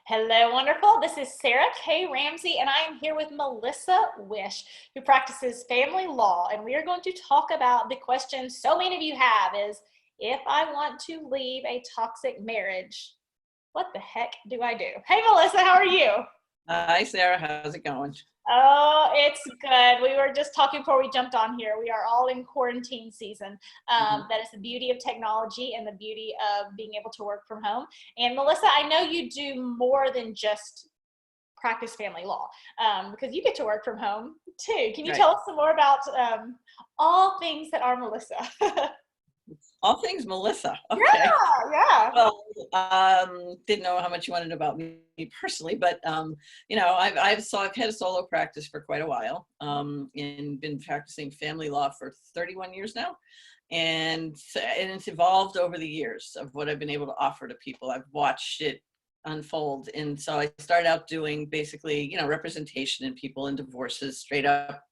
Hello, wonderful. This is Sarah K. Ramsey, and I am here with Melissa Wish, who practices family law. And we are going to talk about the question so many of you have is, if I want to leave a toxic marriage, what the heck do I do? Hey, Melissa, how are you? Hi, Sarah. How's it going? Oh, it's good. We were just talking before we jumped on here. We are all in quarantine season. Mhm. That is the beauty of technology and the beauty of being able to work from home. And Melissa, I know you do more than just practice family law because you get to work from home too. Can you Right. tell us some more about all things that are Melissa? All things Melissa. Okay. Yeah, yeah. Well, didn't know how much you wanted about me personally, but I've had a solo practice for quite a while, and been practicing family law for 31 years now, and it's evolved over the years of what I've been able to offer to people. I've watched it unfold, and so I started out doing basically, representation in people in divorces, straight up,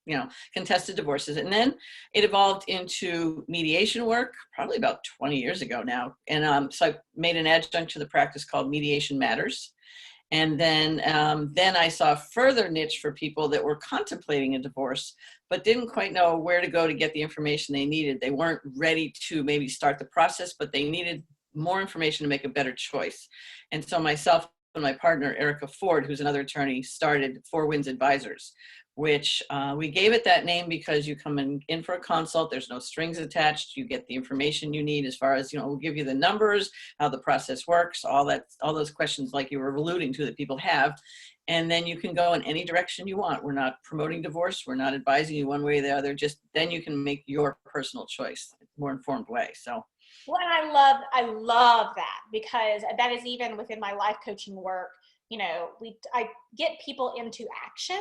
contested divorces, and then it evolved into mediation work probably about 20 years ago now. And so I made an adjunct to the practice called Mediation Matters. And then I saw a further niche for people that were contemplating a divorce, but didn't quite know where to go to get the information they needed. They weren't ready to maybe start the process, but they needed more information to make a better choice. And so myself and my partner, Erica Ford, who's another attorney, started Four Winds Advisors, which we gave it that name because you come in for a consult. There's no strings attached. You get the information you need as far as, we'll give you the numbers, how the process works, all those questions like you were alluding to that people have. And then you can go in any direction you want. We're not promoting divorce. We're not advising you one way or the other. Just then you can make your personal choice, more informed way. So. Well, and I love that because that is even within my life coaching work. I get people into action,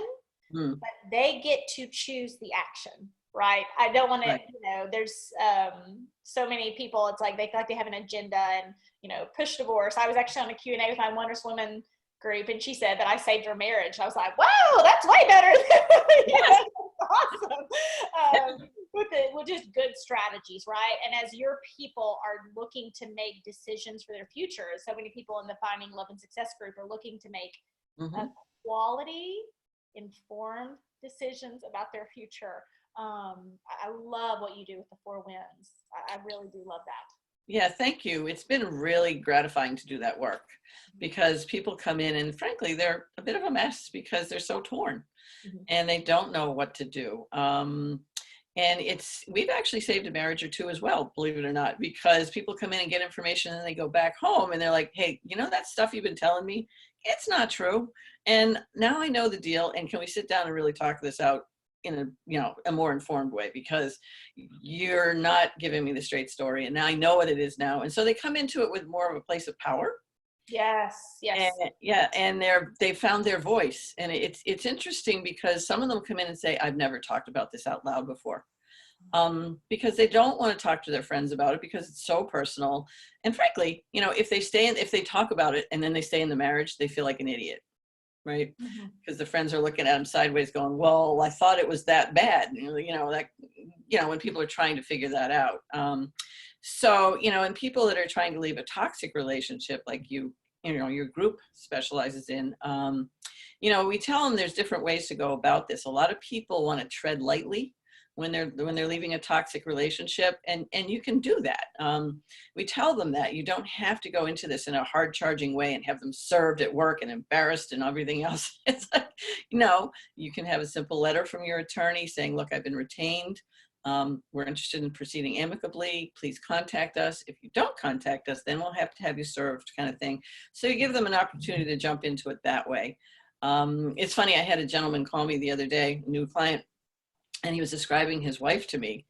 Mm, but they get to choose the action, right? I don't want to, right. there's so many people, it's like they feel like they have an agenda and, push divorce. I was actually on a Q&A with my Wondrous Women group, and she said that I saved her marriage. I was like, wow, that's way better. Yes. Awesome. With just good strategies, right? And as your people are looking to make decisions for their future, so many people in the Finding Love and Success group are looking to make a Hmm. quality informed decisions about their future. I love what you do with the Four Winds. I really do love that. Yeah, thank you. It's been really gratifying to do that work because people come in and frankly, they're a bit of a mess because they're so torn Mhm. and they don't know what to do. And we've actually saved a marriage or two as well, believe it or not, because people come in and get information and they go back home and they're like, hey, that stuff you've been telling me, it's not true. And now I know the deal. And can we sit down and really talk this out in a more informed way, because you're not giving me the straight story. And now I know what it is now. And so they come into it with more of a place of power. Yes, And yes. yeah, and they found their voice. And it's interesting because some of them come in and say, I've never talked about this out loud before. Because they don't want to talk to their friends about it because it's so personal. And frankly, if they talk about it and then they stay in the marriage, they feel like an idiot, right? Mhm. Because the friends are looking at them sideways going, well, I thought it was that bad. When people are trying to figure that out. And people that are trying to leave a toxic relationship, like your group specializes in, we tell them there's different ways to go about this. A lot of people want to tread lightly when they're leaving a toxic relationship, and you can do that. We tell them that you don't have to go into this in a hard charging way and have them served at work and embarrassed and everything else. It's like, you can have a simple letter from your attorney saying, look, I've been retained. We're interested in proceeding amicably. Please contact us. If you don't contact us, then we'll have to have you served, kind of thing. So you give them an opportunity to jump into it that way. It's funny, I had a gentleman call me the other day, a new client, and he was describing his wife to me,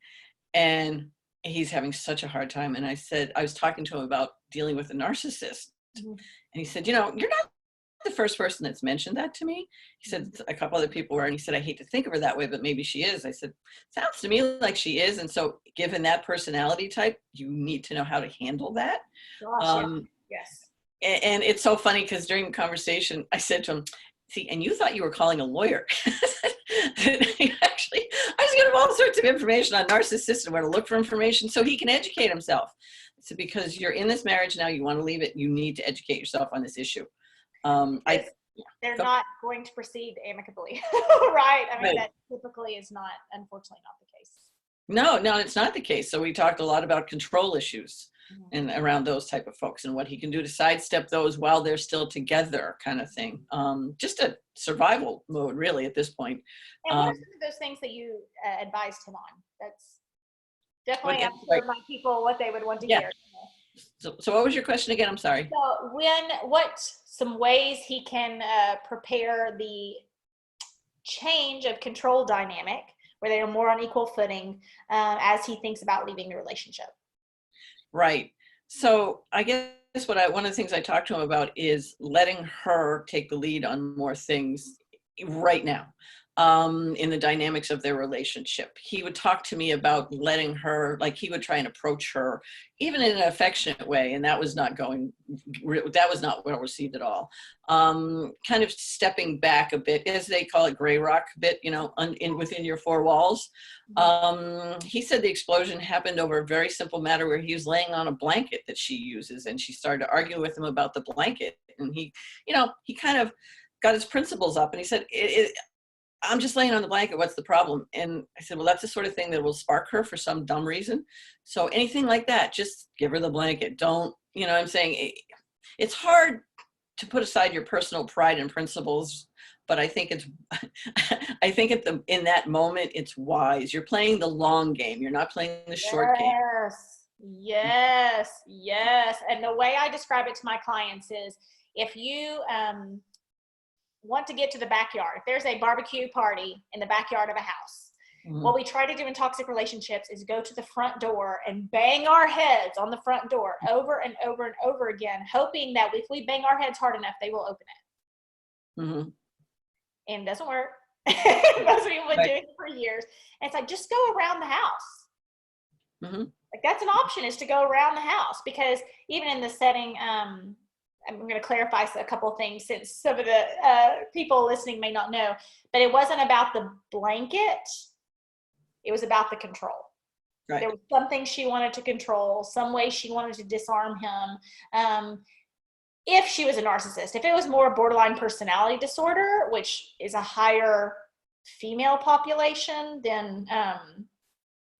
and he's having such a hard time. And I was talking to him about dealing with a narcissist. Mhm. And he said, you're not the first person that's mentioned that to me. He said a couple other people were, and he said, I hate to think of her that way, but maybe she is. I said, sounds to me like she is. And so given that personality type, you need to know how to handle that. Gosh, yeah. Um, Yes. and it's so funny because during the conversation, I said to him, see, and you thought you were calling a lawyer. Actually, I was giving him all sorts of information on narcissists and where to look for information so he can educate himself. So because you're in this marriage now, you want to leave it, you need to educate yourself on this issue. I They're go, not going to proceed amicably, right? I mean, right. that typically is not, unfortunately, not the case. No, no, it's not the case. So we talked a lot about control issues Mhm. and around those type of folks and what he can do to sidestep those while they're still together, kind of thing. Just a survival mode, really, at this point. And what are Um, some of those things that you advised him on? That's but definitely, I'm like, sure, my people, what they would want to yeah. hear. So what was your question again? I'm sorry. So, what some ways he can prepare the change of control dynamic where they are more on equal footing as he thinks about leaving the relationship? Right. So I guess one of the things I talked to him about is letting her take the lead on more things right now, in the dynamics of their relationship. He would talk to me about letting her, like he would try and approach her, even in an affectionate way, and that was not well received at all. Kind of stepping back a bit, as they call it, gray rock bit, within your four walls. He said the explosion happened over a very simple matter where he was laying on a blanket that she uses, and she started to argue with him about the blanket. And he kind of got his principles up, and he said, I'm just laying on the blanket. What's the problem? And I said, well, that's the sort of thing that will spark her for some dumb reason. So anything like that, just give her the blanket. Don't, I'm saying it's hard to put aside your personal pride and principles, but I think I think in that moment, it's wise. You're playing the long game. You're not playing the short game. Yes, yes, yes. And the way I describe it to my clients is if you want to get to the backyard, if there's a barbecue party in the backyard of a house, what we try to do in toxic relationships is go to the front door and bang our heads on the front door over and over and over again, hoping that if we bang our heads hard enough, they will open it. Mm-hmm. And it doesn't work. Most people have been Right. doing it for years. And it's like, just go around the house. Mm-hmm. Like that's an option, is to go around the house, because even in the setting, I'm going to clarify a couple of things since some of the people listening may not know, but it wasn't about the blanket. It was about the control. Right. There was something she wanted to control, some way she wanted to disarm him. If she was a narcissist, if it was more borderline personality disorder, which is a higher female population, then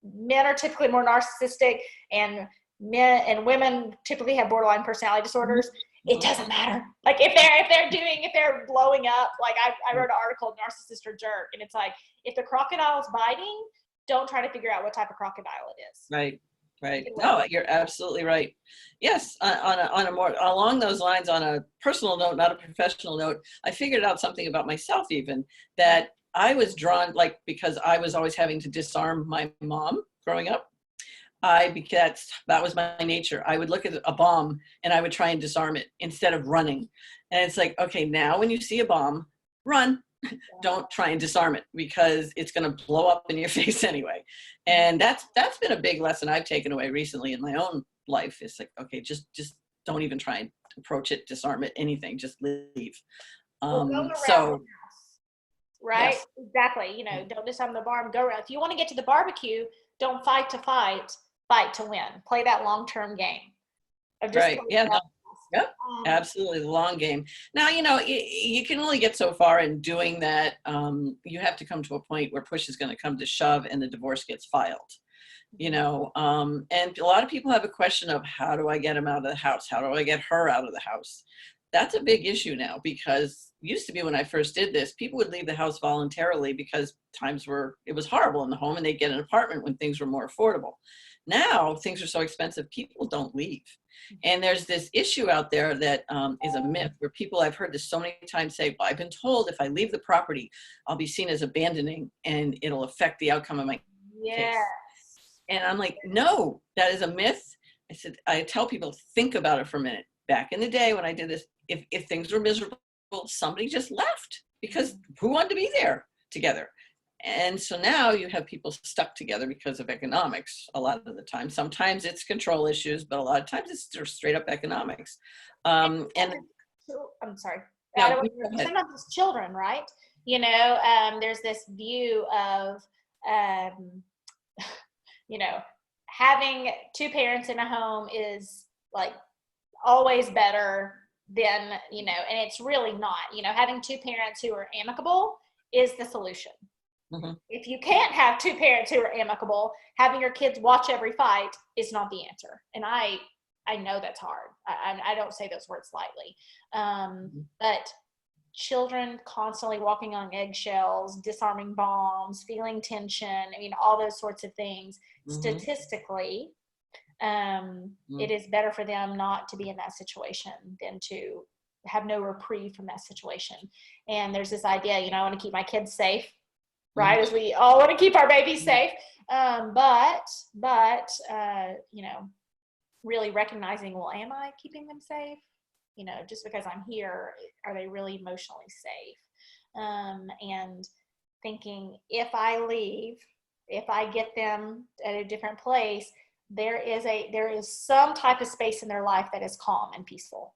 men are typically more narcissistic, and men and women typically have borderline personality disorders. It doesn't matter. Like if they're blowing up, like I wrote an article, Narcissist or Jerk, and it's like, if the crocodile's biting, don't try to figure out what type of crocodile it is. Right. Right. No, you're absolutely right. Yes. On a more along those lines, on a personal note, not a professional note, I figured out something about myself, even that I was drawn, like, because I was always having to disarm my mom growing up. Because that was my nature. I would look at a bomb and I would try and disarm it instead of running. And it's like, okay, now when you see a bomb, run. Don't try and disarm it, because it's going to blow up in your face anyway. And that's been a big lesson I've taken away recently in my own life. It's like, okay, just don't even try and approach it, disarm it, anything, just leave. Well, go around the So house, right? yes. Exactly. Don't disarm the bomb, go around. If you want to get to the barbecue, don't fight to fight, fight to win. Play that long-term game of just Right. Yeah. No. Yep. Absolutely, the long game. Now, you can only get so far in doing that. You have to come to a point where push is going to come to shove and the divorce gets filed. And a lot of people have a question of, how do I get him out of the house? How do I get her out of the house? That's a big issue now, because used to be, when I first did this, people would leave the house voluntarily because it was horrible in the home, and they'd get an apartment when things were more affordable. Now things are so expensive, people don't leave. And there's this issue out there that is a myth, where people, I've heard this so many times, say, well, I've been told if I leave the property, I'll be seen as abandoning and it'll affect the outcome of my case. And I'm like, no, that is a myth. I tell people, think about it for a minute. Back in the day when I did this, if things were miserable, somebody just left, because who wanted to be there together? And so now you have people stuck together because of economics a lot of the time. Sometimes it's control issues, but a lot of times it's just straight up economics. And I'm sorry. no, Sometimes it's children, right? There's this view of, having two parents in a home is like always better then, and it's really not, having two parents who are amicable is the solution. Mhm. If you can't have two parents who are amicable, having your kids watch every fight is not the answer. And I know that's hard. I don't say those words lightly. But children constantly walking on eggshells, disarming bombs, feeling tension, all those sorts of things, statistically, it is better for them not to be in that situation than to have no reprieve from that situation. And there's this idea, I want to keep my kids safe, right? As we all want to keep our babies safe. But really recognizing, well, am I keeping them safe? Just because I'm here, are they really emotionally safe? And thinking, if I leave, if I get them at a different place, there is some type of space in their life that is calm and peaceful.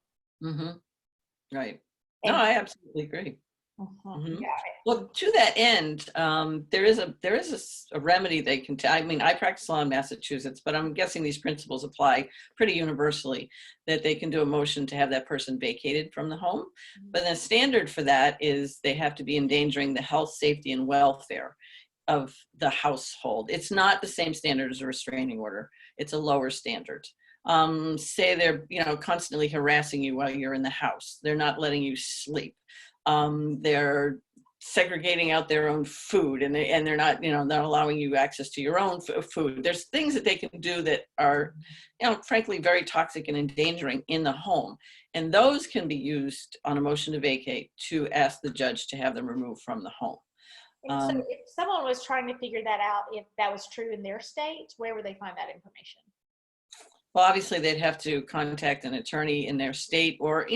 Right. And, no, I absolutely agree. Yeah. Well, to that end, there is a remedy they can I mean, I practice law in Massachusetts, but I'm guessing these principles apply pretty universally, that they can do a motion to have that person vacated from the home. But the standard for that is they have to be endangering the health, safety, and welfare of the household. It's not the same standard as a restraining order. It's a lower standard. Say they're, constantly harassing you while you're in the house. They're not letting you sleep. They're segregating out their own food, and they're not, not allowing you access to your own food. There's things that they can do that are, frankly, very toxic and endangering in the home. And those can be used on a motion to vacate to ask the judge to have them removed from the home. So if someone was trying to figure that out, if that was true in their state, where would they find that information? Well, obviously they'd have to contact an attorney in their state, or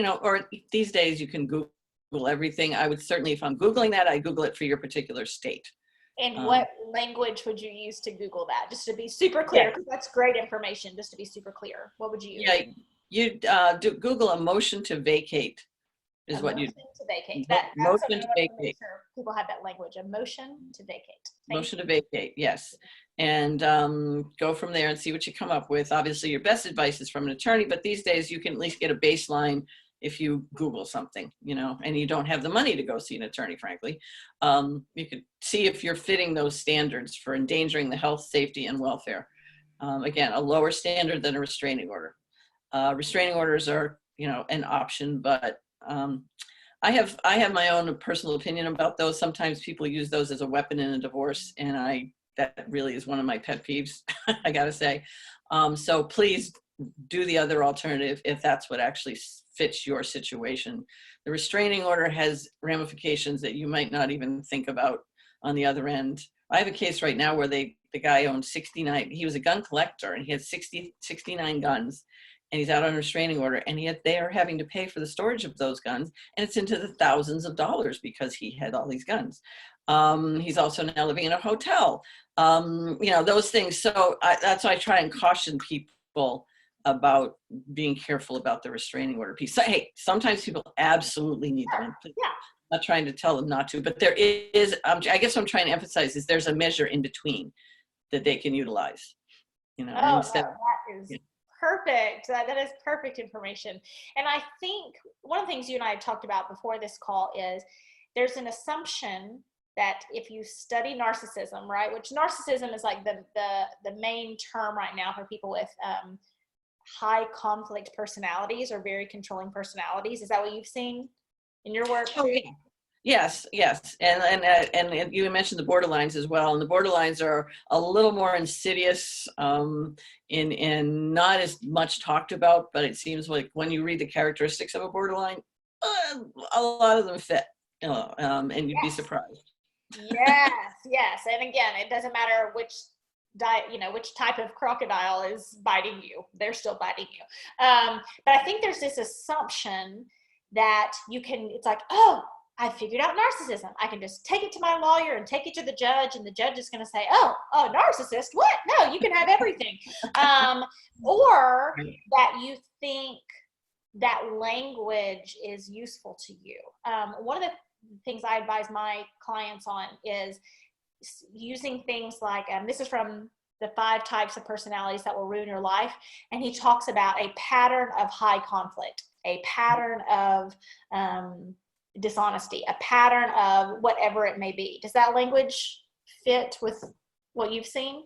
these days you can Google everything. I would certainly, if I'm Googling that, I Google it for your particular state. And what language would you use to Google that? Just to be super clear, because that's great information, just to be super clear. What would you use? Yeah, you do Google a motion to vacate is what you. Motion to vacate. Motion to vacate. Sure people have that language. A motion to vacate. Motion to vacate, yes. And go from there and see what you come up with. Obviously, your best advice is from an attorney, but these days you can at least get a baseline if you Google something, and you don't have the money to go see an attorney, frankly. You could see if you're fitting those standards for endangering the health, safety, and welfare. Again, a lower standard than a restraining order. Restraining orders are, an option, but I have my own personal opinion about those. Sometimes people use those as a weapon in a divorce, and that really is one of my pet peeves, I gotta say. So please do the other alternative if that's what actually fits your situation. The restraining order has ramifications that you might not even think about on the other end. I have a case right now where the guy owned 69, he was a gun collector, and he had 69 guns. And he's out on a restraining order, and yet they are having to pay for the storage of those guns, and it's into the thousands of dollars because he had all these guns. He's also now living in a hotel. Those things. So that's why I try and caution people about being careful about the restraining order piece. So, hey, sometimes people absolutely need them. I'm not trying to tell them not to, but there is, I guess what I'm trying to emphasize is there's a measure in between that they can utilize. Instead. That is perfect. That is perfect information. And I think one of the things you and I had talked about before this call is there's an assumption that if you study narcissism, right, which narcissism is like the main term right now for people with high conflict personalities or very controlling personalities. Is that what you've seen in your work? Oh, yeah. Yes. And you mentioned the borderlines as well. And the borderlines are a little more insidious and not as much talked about, but it seems like when you read the characteristics of a borderline, a lot of them fit, and you'd be surprised. Yes. And again, it doesn't matter which type of crocodile is biting you, they're still biting you. But I think there's this assumption that it's like, oh, I figured out narcissism. I can just take it to my lawyer and take it to the judge, and the judge is going to say, oh, narcissist, what? No, you can have everything. Or that you think that language is useful to you. One of the things I advise my clients on is using things like, this is from the 5 types of personalities that will ruin your life. And he talks about a pattern of high conflict. a pattern of dishonesty, a pattern of whatever it may be. Does that language fit with what you've seen?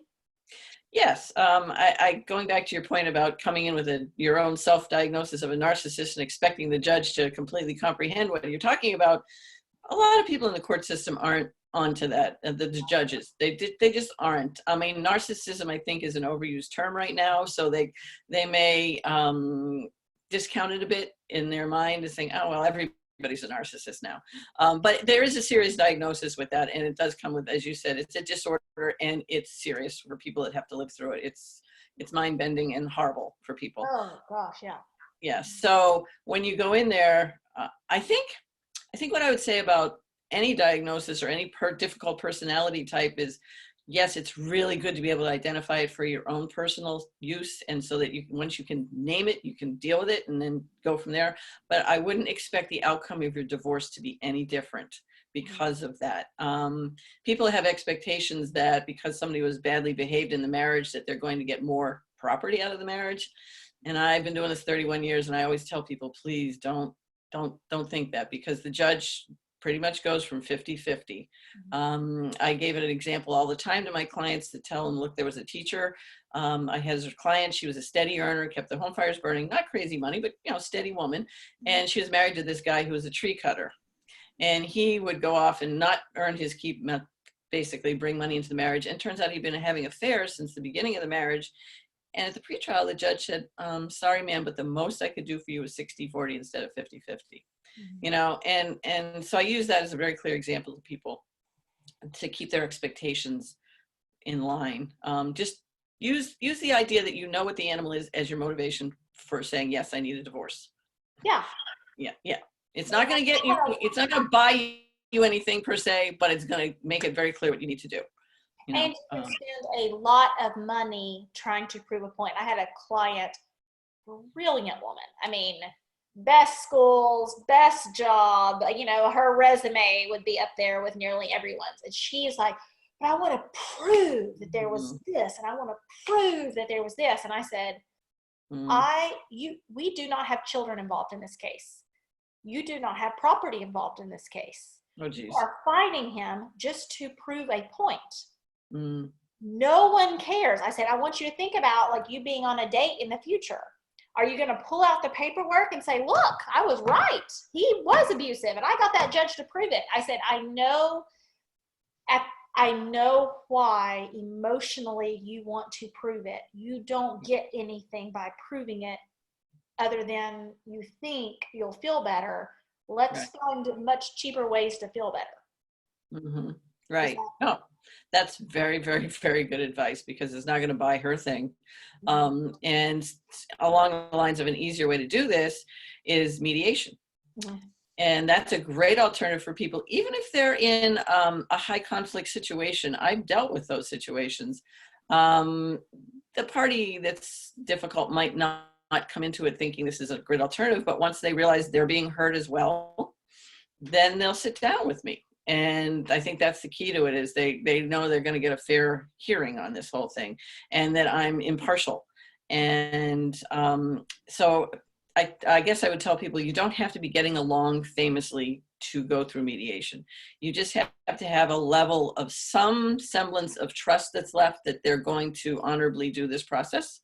Yes. I going back to your point about coming in with your own self-diagnosis of a narcissist and expecting the judge to completely comprehend what you're talking about. A lot of people in the court system aren't onto that. The judges, they just aren't. I mean, narcissism, I think, is an overused term right now. So they may discount it a bit in their mind and saying, oh, well, everybody's a narcissist now. But there is a serious diagnosis with that. And it does come with, as you said, it's a disorder and it's serious for people that have to live through it. It's mind bending and horrible for people. Oh gosh, yeah. Yeah. So when you go in there, I think what I would say about any diagnosis or any difficult personality type is, yes, it's really good to be able to identify it for your own personal use. And so that once you can name it, you can deal with it and then go from there. But I wouldn't expect the outcome of your divorce to be any different because of that. People have expectations that because somebody was badly behaved in the marriage, that they're going to get more property out of the marriage. And I've been doing this 31 years, and I always tell people, please don't think that, because the judge pretty much goes from 50-50. I gave it an example all the time to my clients to tell them, look, there was a teacher. I had a client, she was a steady earner, kept the home fires burning, not crazy money, but steady woman. And she was married to this guy who was a tree cutter. And he would go off and not earn his keep, basically bring money into the marriage. And turns out he'd been having affairs since the beginning of the marriage. And at the pretrial, the judge said, sorry, ma'am, but the most I could do for you was 60-40 instead of 50-50. And so I use that as a very clear example to people to keep their expectations in line. Just use the idea that you know what the animal is as your motivation for saying, yes, I need a divorce. Yeah. Yeah. It's not going to get you, it's not going to buy you anything per se, but it's going to make it very clear what you need to do. And you can spend a lot of money trying to prove a point. I had a client, brilliant woman. I mean, best schools, best job, her resume would be up there with nearly everyone's. And she's like, but I want to prove that there was this, and I want to prove that there was this. And I said, we do not have children involved in this case. You do not have property involved in this case. Oh, geez. You are fighting him just to prove a point. No one cares. I said, I want you to think about like you being on a date in the future. Are you going to pull out the paperwork and say, look, I was right. He was abusive and I got that judge to prove it. I said, I know why emotionally you want to prove it. You don't get anything by proving it other than you think you'll feel better. Let's find much cheaper ways to feel better. Right. No, that's very, very, very good advice, because it's not going to buy her thing. And along the lines of an easier way to do this is mediation. And that's a great alternative for people, even if they're in a high conflict situation. I've dealt with those situations. The party that's difficult might not come into it thinking this is a great alternative, but once they realize they're being heard as well, then they'll sit down with me. And I think that's the key to it, is they know they're going to get a fair hearing on this whole thing, and that I'm impartial. And so I guess I would tell people, you don't have to be getting along famously to go through mediation. You just have to have a level of some semblance of trust that's left that they're going to honorably do this process.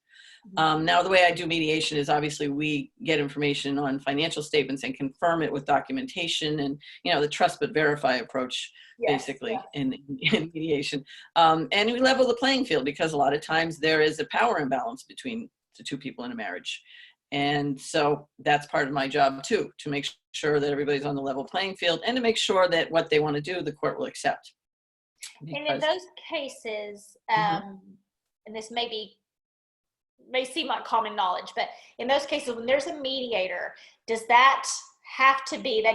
Now, the way I do mediation is obviously we get information on financial statements and confirm it with documentation and, the trust but verify approach, basically, in mediation. And we level the playing field, because a lot of times there is a power imbalance between the two people in a marriage. And so that's part of my job too, to make sure that everybody's on the level playing field and to make sure that what they want to do, the court will accept. And in those cases, and this may seem like common knowledge, but in those cases, when there's a mediator, that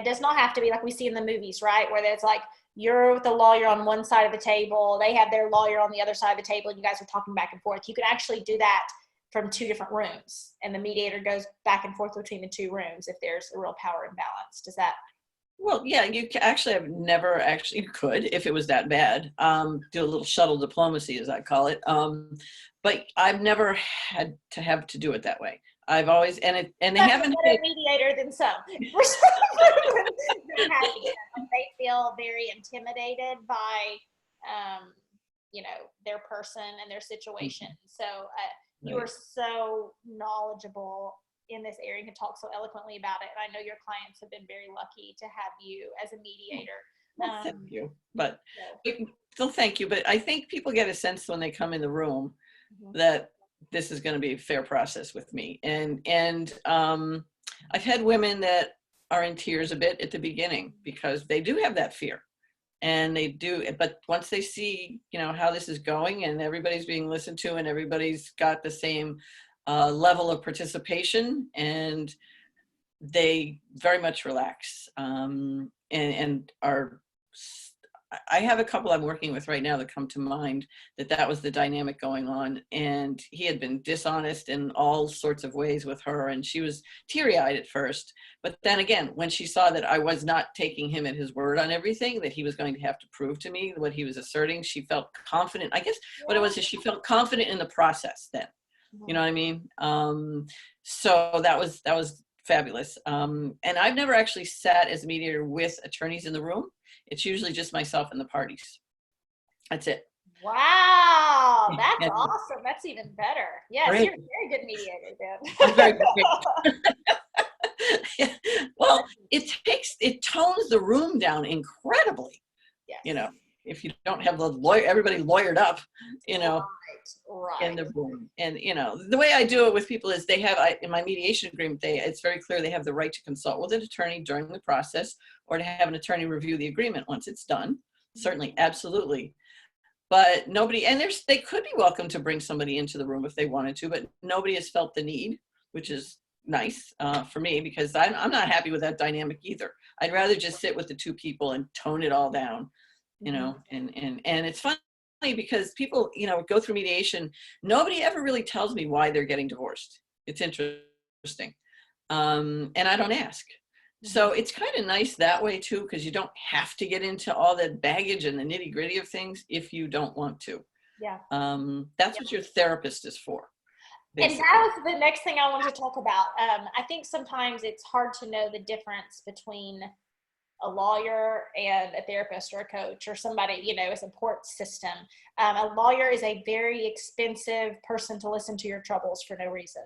does not have to be like we see in the movies, right? Where there's like, you're with the lawyer on one side of the table, they have their lawyer on the other side of the table, and you guys are talking back and forth. You can actually do that from two different rooms, and the mediator goes back and forth between the two rooms if there's a real power imbalance. Does that? Well, yeah, you could, if it was that bad, do a little shuttle diplomacy, as I call it. But I've never had to have to do it that way. I've always, and they That's haven't a better mediator than some. For some reason, they feel very intimidated by, their person and their situation. So you are Right. so knowledgeable in this area and can talk so eloquently about it. And I know your clients have been very lucky to have you as a mediator. Well, thank you. But So, still, thank you. But I think people get a sense when they come in the room mhm. that this is going to be a fair process with me. And I've had women that are in tears a bit at the beginning because they do have that fear. And they do, but once they see, how this is going and everybody's being listened to and everybody's got the same level of participation, and they very much relax, and are. I have a couple I'm working with right now that come to mind that was the dynamic going on, and he had been dishonest in all sorts of ways with her, and she was teary-eyed at first. But then again, when she saw that I was not taking him at his word on everything, that he was going to have to prove to me what he was asserting, she felt confident. I guess what it was is she felt confident in the process then. You know what I mean? So that was fabulous. And I've never actually sat as a mediator with attorneys in the room. It's usually just myself and the parties. That's it. Wow, that's awesome. That's even better. Yes, Great. you're a very good mediator then. I'm very good. Well, it tones the room down incredibly. Yes. If you don't have the lawyer, everybody lawyered up, Right. in the room. And the way I do it with people is they have in my mediation agreement, it's very clear they have the right to consult with an attorney during the process, or to have an attorney review the agreement once it's done. Certainly, absolutely. But nobody, and they could be welcome to bring somebody into the room if they wanted to, but nobody has felt the need, which is nice for me, because I'm not happy with that dynamic either. I'd rather just sit with the two people and tone it all down, and it's fun because people, go through mediation. Nobody ever really tells me why they're getting divorced. It's interesting. And I don't ask. So it's kind of nice that way too, because you don't have to get into all that baggage and the nitty gritty of things if you don't want to. Yeah. That's what your therapist is for. Basically. And that was the next thing I wanted to talk about. I think sometimes it's hard to know the difference between a lawyer and a therapist or a coach or somebody, a support system. A lawyer is a very expensive person to listen to your troubles for no reason.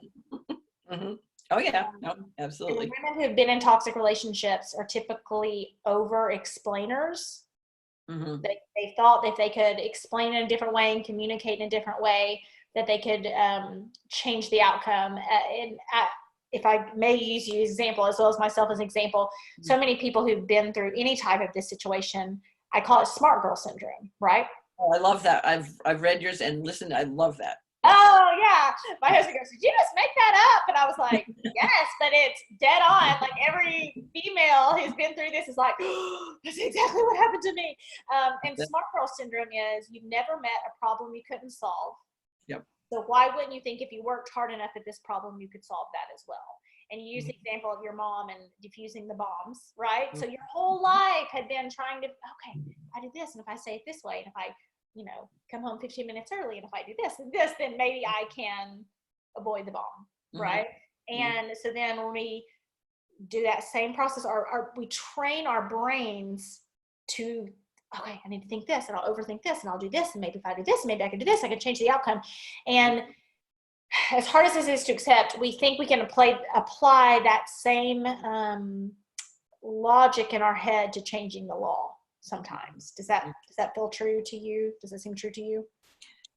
Mm-hmm. Oh yeah, no, absolutely. And women who've been in toxic relationships are typically over explainers. Mm-hmm. They thought if they could explain in a different way and communicate in a different way, that they could change the outcome. If I may use you as an example, as well as myself as an example, so many people who've been through any type of this situation, I call it smart girl syndrome, right? Oh, I love that. I've read yours and listened. I love that. Oh yeah. My husband goes, "Did you just make that up?" And I was like, "Yes, but it's dead on. Like every female who's been through this is like, oh, that's exactly what happened to me." And smart girl syndrome is you've never met a problem you couldn't solve. Yep. So why wouldn't you think if you worked hard enough at this problem, you could solve that as well? And you use the example of your mom and diffusing the bombs, right? So your whole life had been trying to, okay, if I do this, and if I say it this way, and if I, come home 15 minutes early, and if I do this and this, then maybe I can avoid the bomb, right? And so then when we do that same process, we train our brains to, okay, I need to think this, and I'll overthink this, and I'll do this, and maybe if I do this, maybe I can do this, I can change the outcome. And as hard as this is to accept, we think we can apply that same logic in our head to changing the law sometimes. Does that feel true to you? Does it seem true to you?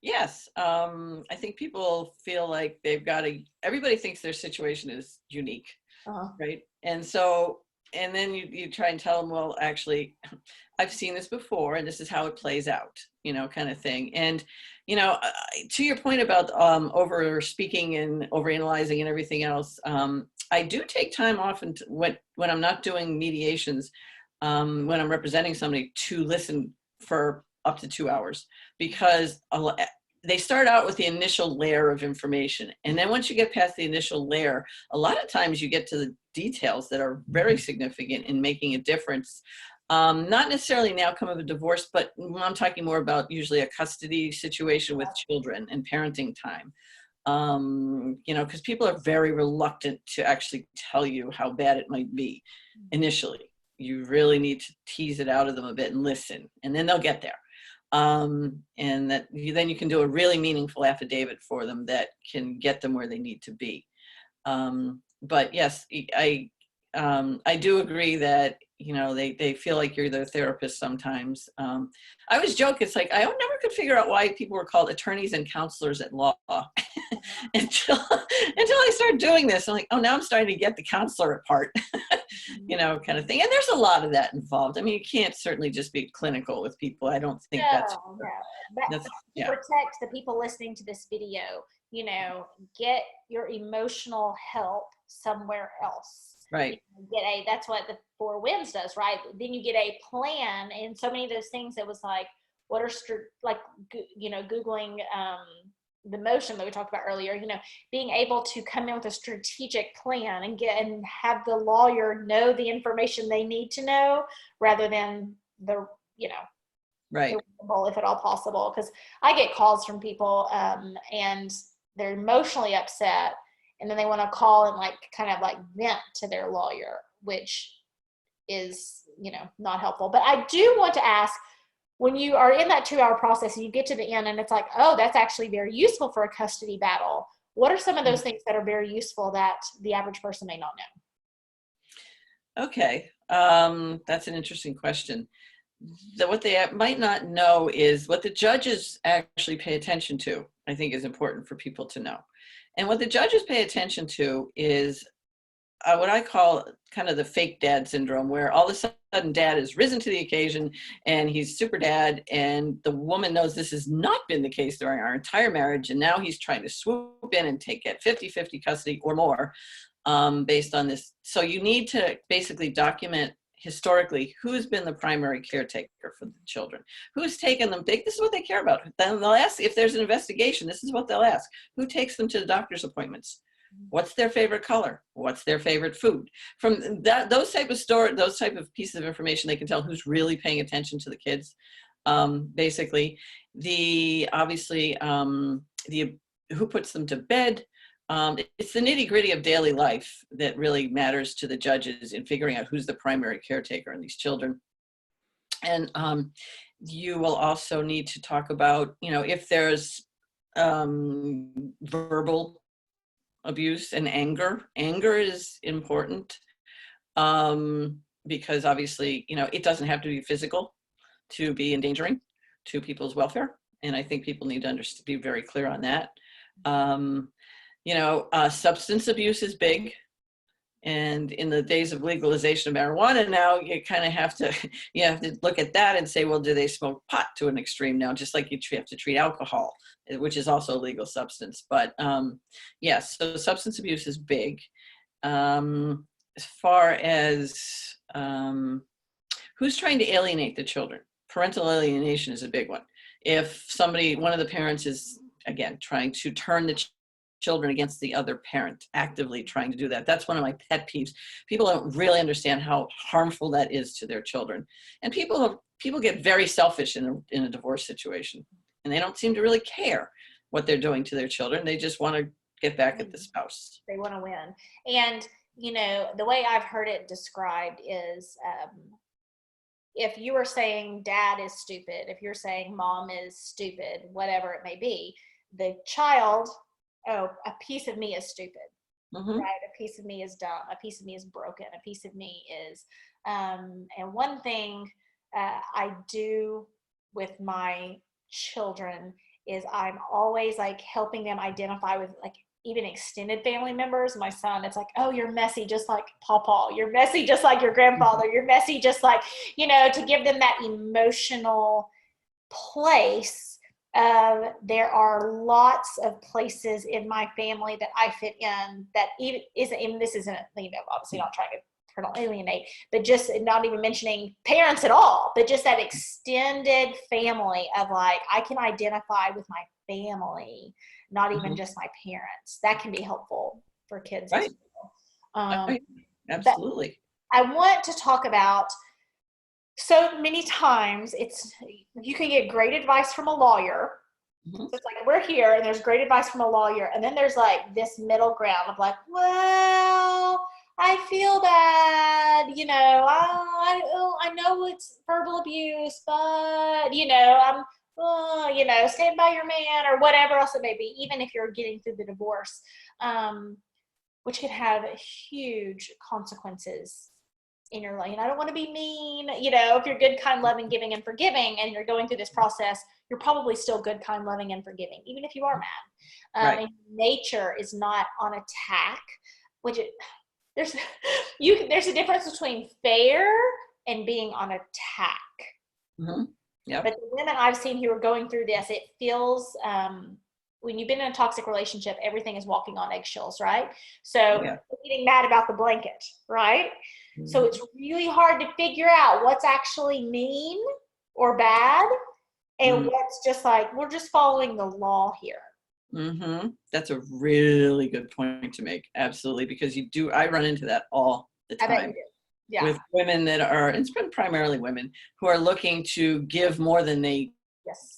Yes. I think people feel like everybody thinks their situation is unique, right? And so, and then you try and tell them, well, actually, I've seen this before, and this is how it plays out, kind of thing. And, to your point about over speaking and over analyzing and everything else, I do take time often when I'm not doing mediations, when I'm representing somebody, to listen for up to 2 hours, because they start out with the initial layer of information. And then once you get past the initial layer, a lot of times you get to the details that are very significant in making a difference. Not necessarily an outcome of a divorce, but I'm talking more about usually a custody situation with children and parenting time. You know, because people are very reluctant to actually tell you how bad it might be initially. You really need to tease it out of them a bit and listen, and then they'll get there. And that then you can do a really meaningful affidavit for them that can get them where they need to be. But yes, I do agree that, you know, they feel like you're their therapist sometimes. I always joke, it's like, I never could figure out why people were called attorneys and counselors at law until I started doing this. I'm like, oh, now I'm starting to get the counselor part, you know, kind of thing. And there's a lot of that involved. I mean, you can't certainly just be clinical with people. I don't think that's But to protect the people listening to this video, you know, get your emotional help somewhere else. Right. That's what the 4 Winds does, right? Then you get a plan, and so many of those things, it was like, what are you know, Googling the motion that we talked about earlier, you know, being able to come in with a strategic plan and have the lawyer know the information they need to know, rather than the, you know, right, if at all possible. Because I get calls from people and they're emotionally upset, and then they want to call and like kind of like vent to their lawyer, which is, you know, not helpful. But I do want to ask, when you are in that 2-hour process and you get to the end and it's like, oh, that's actually very useful for a custody battle, what are some of those things that are very useful that the average person may not know? Okay, that's an interesting question. What they might not know is what the judges actually pay attention to, I think is important for people to know. And what the judges pay attention to is what I call kind of the fake dad syndrome, where all of a sudden dad has risen to the occasion and he's super dad, and the woman knows this has not been the case during our entire marriage, and now he's trying to swoop in and get 50-50 custody or more based on this. So you need to basically document historically who's been the primary caretaker for the children, who's taken them. This is what they care about. Then they'll ask, if there's an investigation, this is what they'll ask: who takes them to the doctor's appointments? What's their favorite color? What's their favorite food? From those type of pieces of information, they can tell who's really paying attention to the kids. Basically, obviously who puts them to bed. It's the nitty-gritty of daily life that really matters to the judges in figuring out who's the primary caretaker in these children. And you will also need to talk about, you know, if there's verbal abuse and anger. Anger is important because obviously, you know, it doesn't have to be physical to be endangering to people's welfare. And I think people need to be very clear on that. You know, substance abuse is big. And in the days of legalization of marijuana now, you kind of have to look at that and say, well, do they smoke pot to an extreme now, just like you have to treat alcohol, which is also a legal substance. But yes, so substance abuse is big. As far as who's trying to alienate the children, parental alienation is a big one. If one of the parents is, again, trying to turn the children against the other parent, actively trying to do that. That's one of my pet peeves. People don't really understand how harmful that is to their children. And people get very selfish in a divorce situation, and they don't seem to really care what they're doing to their children. They just want to get back at the spouse. They want to win. And, you know, the way I've heard it described is if you are saying dad is stupid, if you're saying mom is stupid, whatever it may be, the child, oh, a piece of me is stupid, right? A piece of me is dumb. A piece of me is broken. A piece of me is, and one thing I do with my children is I'm always like helping them identify with like even extended family members. My son, it's like, oh, you're messy just like Pawpaw. You're messy just like your grandfather. You're messy just like, you know, to give them that emotional place. There are lots of places in my family that I fit in that even this isn't, you know, obviously not trying to alienate, but just not even mentioning parents at all, but just that extended family of like, I can identify with my family, not even just my parents. That can be helpful for kids. Right. As well. Right. Absolutely. I want to talk about, so many times you can get great advice from a lawyer, Mhm. So it's like we're here and there's great advice from a lawyer, and then there's like this middle ground of like, well, I feel bad, I know it's verbal abuse, but stand by your man or whatever else it may be, even if you're getting through the divorce, which could have huge consequences in your life. And I don't want to be mean, if you're good, kind, loving, giving, and forgiving, and you're going through this process, you're probably still good, kind, loving, and forgiving, even if you are mad. Right. And nature is not on attack, which there's there's a difference between fair and being on attack. Mm-hmm. Yep. But the women I've seen who are going through this, it feels when you've been in a toxic relationship, everything is walking on eggshells, right? So Yeah. getting mad about the blanket, right? Mm-hmm. So it's really hard to figure out what's actually mean or bad and what's just like, we're just following the law here. Mm-hmm. That's a really good point to make. Absolutely. Because I run into that all the time. I bet you do. Yeah. With women it's been primarily women who are looking to give more than they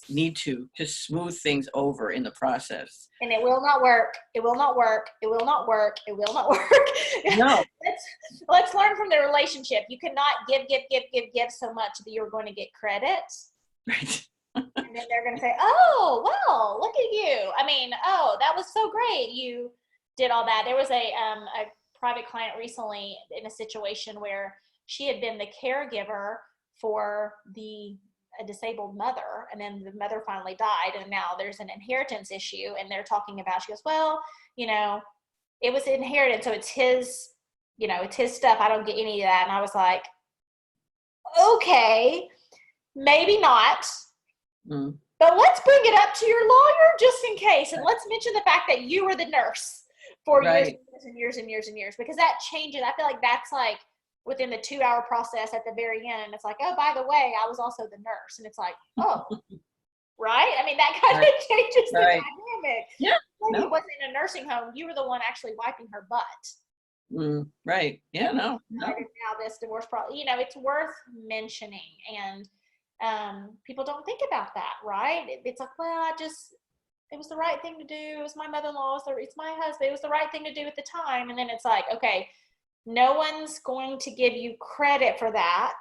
need to smooth things over in the process. And it will not work. It will not work. It will not work. It will not work. No. Let's learn from the relationship. You cannot give so much that you're going to get credit. Right. And then they're going to say, oh, well, look at you. I mean, oh, that was so great. You did all that. There was a private client recently in a situation where she had been the caregiver for a disabled mother, and then the mother finally died, and now there's an inheritance issue, and they're talking about, she goes, well, it was inherited, so it's his, it's his stuff. I don't get any of that. And I was like, okay, maybe not. But let's bring it up to your lawyer just in case, and let's mention the fact that you were the nurse for years and years and years and years, because that changes. I feel like that's like within the 2-hour process at the very end. It's like, oh, by the way, I was also the nurse. And it's like, oh, right? I mean, that kind of changes the dynamic. Yeah. When you wasn't in a nursing home, you were the one actually wiping her butt. Right. Yeah, no. Now this divorce problem, it's worth mentioning. And people don't think about that, right? It's like, well, it was the right thing to do. It was my mother-in-law. It's my husband. It was the right thing to do at the time. And then it's like, okay, no one's going to give you credit for that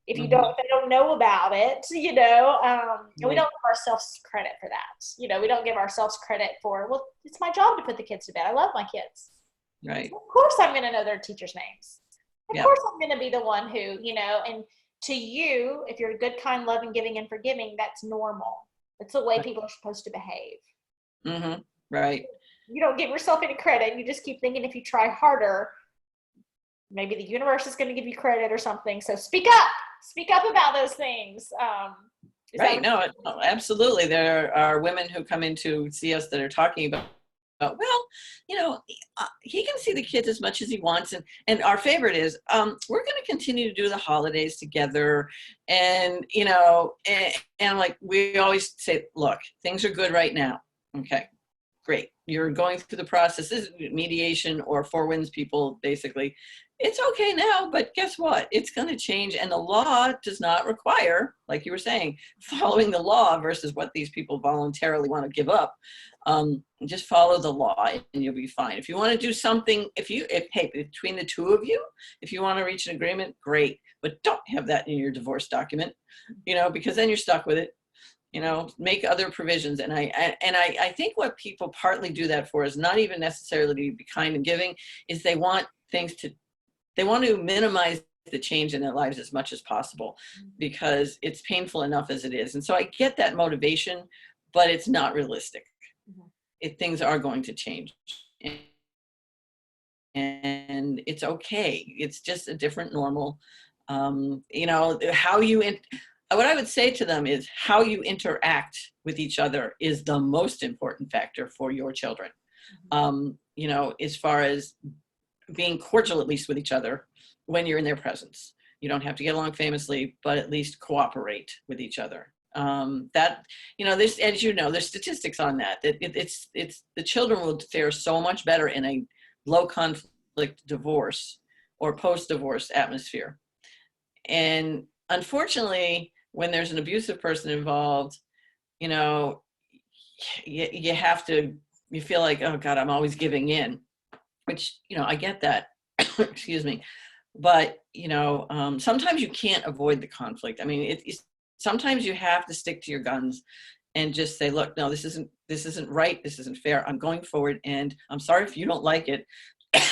if they don't know about it, and we don't give ourselves credit for that. We don't give ourselves credit for, well, it's my job to put the kids to bed. I love my kids. Right. So of course I'm going to know their teachers' names. Of course I'm going to be the one who, and to you, if you're good, kind, loving, giving, and forgiving, that's normal. It's the way people are supposed to behave. Mm-hmm. Right. You don't give yourself any credit. You just keep thinking if you try harder, maybe the universe is going to give you credit or something. So speak up about those things. Right. No, absolutely. There are women who come in to see us that are talking about, well, he can see the kids as much as he wants. And our favorite is, we're going to continue to do the holidays together. And, and I'm like, we always say, look, things are good right now. Okay, great. You're going through the process. This is mediation or Four Winds people, basically. It's okay now, but guess what? It's going to change. And the law does not require, like you were saying, following the law versus what these people voluntarily want to give up. Just follow the law and you'll be fine. If you want to do something, hey, between the two of you, if you want to reach an agreement, great. But don't have that in your divorce document, because then you're stuck with it. Make other provisions. And I think what people partly do that for is not even necessarily to be kind and giving, is they want to minimize the change in their lives as much as possible because it's painful enough as it is. And so I get that motivation, but it's not realistic. Things are going to change. And it's okay. It's just a different normal. What I would say to them is how you interact with each other is the most important factor for your children. As far as being cordial, at least with each other when you're in their presence. You don't have to get along famously, but at least cooperate with each other. There's, as there's statistics on that, it's the children will fare so much better in a low conflict divorce or post-divorce atmosphere. And unfortunately, when there's an abusive person involved, you have to, you feel like, oh God, I'm always giving in, which, I get that. Excuse me. But, sometimes you can't avoid the conflict. I mean, sometimes you have to stick to your guns and just say, look, no, this isn't right. This isn't fair. I'm going forward, and I'm sorry if you don't like it.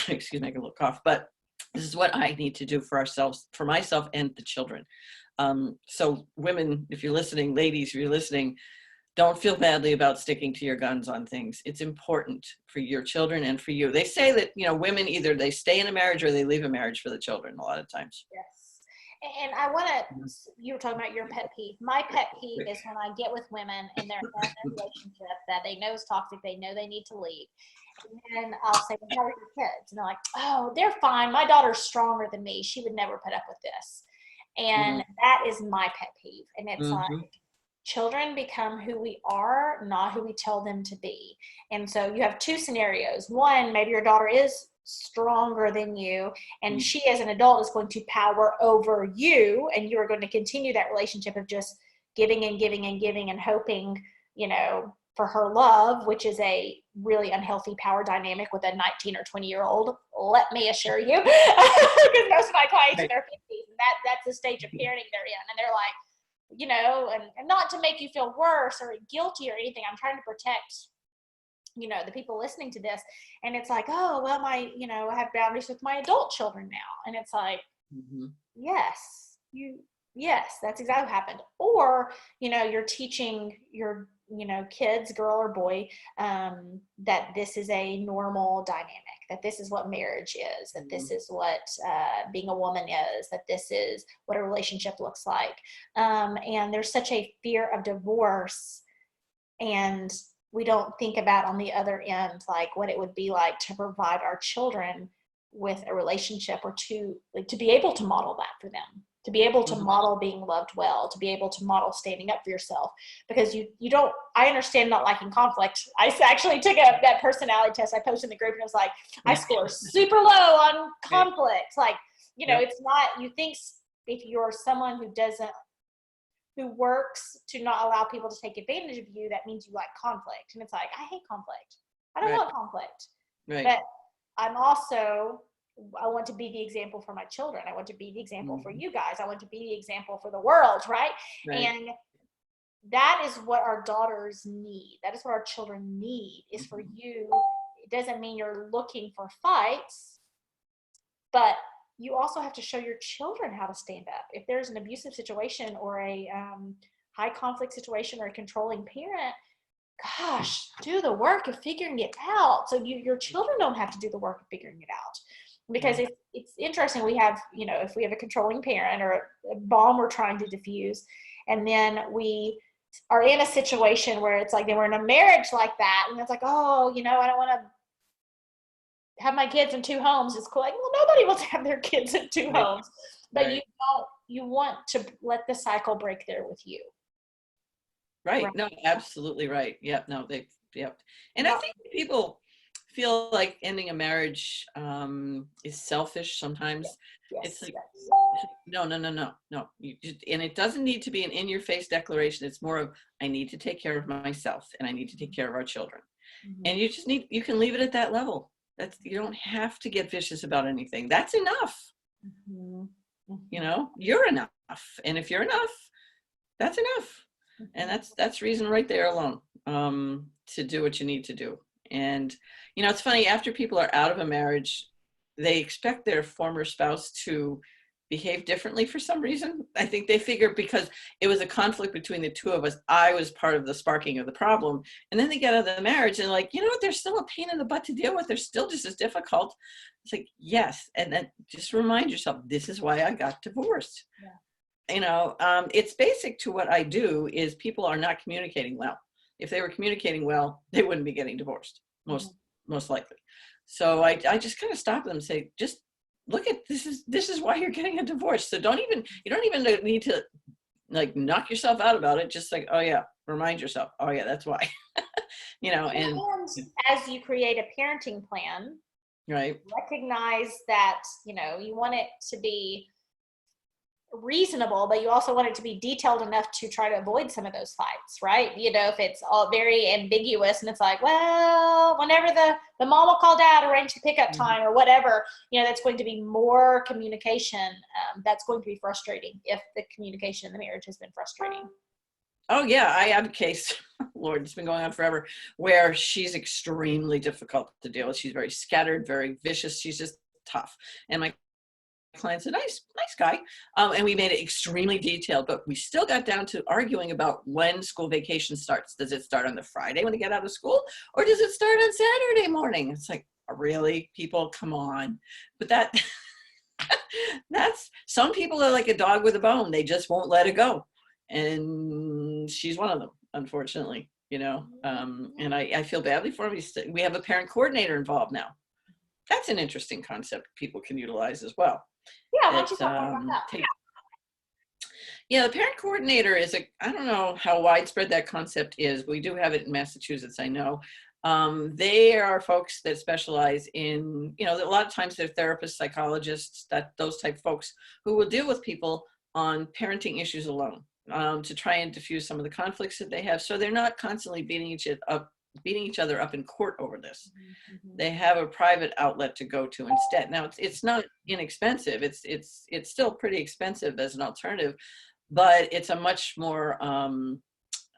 Excuse me, I got a little cough, but this is what I need to do for ourselves, for myself and the children. So women, if you're listening, ladies, if you're listening, don't feel badly about sticking to your guns on things. It's important for your children and for you. They say that, women, either they stay in a marriage or they leave a marriage for the children a lot of times. Yes. And I want to, you were talking about your pet peeve. My pet peeve is when I get with women and they're in a relationship that they know is toxic, they know they need to leave. And I'll say, well, how are your kids? And they're like, oh, they're fine. My daughter's stronger than me. She would never put up with this. And that is my pet peeve. And it's like, children become who we are, not who we tell them to be. And so you have two scenarios. One, maybe your daughter is stronger than you, and she as an adult is going to power over you, and you are going to continue that relationship of just giving and giving and giving and hoping, for her love, which is a really unhealthy power dynamic with a 19 or 20-year-old, let me assure you, because most of my clients in their 50s, and that's the stage of parenting they're in, and they're like, and not to make you feel worse or guilty or anything, I'm trying to protect, the people listening to this. And it's like, oh, well, I have boundaries with my adult children now. And it's like, yes, that's exactly what happened. Or, you're teaching your, kids, girl or boy, that this is a normal dynamic, that this is what marriage is, that this is what being a woman is, that this is what a relationship looks like. And there's such a fear of divorce, and we don't think about on the other end, like what it would be like to provide our children with a relationship, or to be able to model that for them, to be able to model being loved well, to be able to model standing up for yourself. Because you don't, I understand not liking conflict. I actually took that personality test I posted in the group, and it was like, I score super low on conflict. Like, it's not, you think if you're someone who works to not allow people to take advantage of you, that means you like conflict. And it's like, I hate conflict. I don't want conflict. Right. But I want to be the example for my children. I want to be the example for you guys. I want to be the example for the world, right? And that is what our daughters need. That is what our children need, is for you. It doesn't mean you're looking for fights, but you also have to show your children how to stand up. If there's an abusive situation or a high conflict situation or a controlling parent, gosh, do the work of figuring it out, so your children don't have to do the work of figuring it out. Because it's interesting, we have, if we have a controlling parent or a bomb we're trying to defuse, and then we are in a situation where it's like, they were in a marriage like that, and it's like, oh, I don't want to have my kids in two homes. It's cool. Like, well, nobody wants to have their kids in two homes, but you want to let the cycle break there with you. Right. No, absolutely right. Yep. No, yep. And I think people feel like ending a marriage is selfish sometimes. It's like, no. And it doesn't need to be an in-your-face declaration. It's more of, I need to take care of myself, and I need to take care of our children. And you can leave it at that level. You don't have to get vicious about anything. That's enough. You're enough. And if you're enough, that's enough. And that's reason right there alone to do what you need to do. And, it's funny, after people are out of a marriage, they expect their former spouse to behave differently for some reason. I think they figure because it was a conflict between the two of us, I was part of the sparking of the problem. And then they get out of the marriage and like, what, they're still a pain in the butt to deal with. They're still just as difficult. It's like, yes. And then just remind yourself, this is why I got divorced. It's basic to what I do is people are not communicating well. If they were communicating well, they wouldn't be getting divorced, most likely. So I just kind of stop them and say, just look at this is why you're getting a divorce. So you don't even need to like knock yourself out about it. Just like, oh yeah, remind yourself, oh yeah, that's why. And as you create a parenting plan, right, recognize that you want it to be reasonable, but you also want it to be detailed enough to try to avoid some of those fights, right? You know, if it's all very ambiguous and it's like, well, whenever the mom will call dad, arrange the pickup time or whatever, you know, that's going to be more communication. That's going to be frustrating if the communication in the marriage has been frustrating. Oh yeah, I have a case, Lord, it's been going on forever, where she's extremely difficult to deal with. She's very scattered, very vicious. She's just tough. And my client's a nice guy. And we made it extremely detailed, but we still got down to arguing about when school vacation starts. Does it start on the Friday when they get out of school, or does it start on Saturday morning? It's like, really, people, come on. But that's, some people are like a dog with a bone. They just won't let it go. And she's one of them, unfortunately, you know. And I feel badly for him. We have a parent coordinator involved now. That's an interesting concept people can utilize as well. Yeah, why don't you talk more about that? Yeah, the parent coordinator is I don't know how widespread that concept is. We do have it in Massachusetts, I know. They are folks that specialize in, you know, a lot of times they're therapists, psychologists, those type folks who will deal with people on parenting issues alone, to try and diffuse some of the conflicts that they have. So they're not constantly beating each other up in court over this. Mm-hmm. They have a private outlet to go to instead. Now it's not inexpensive. It's still pretty expensive as an alternative, but it's a much more, how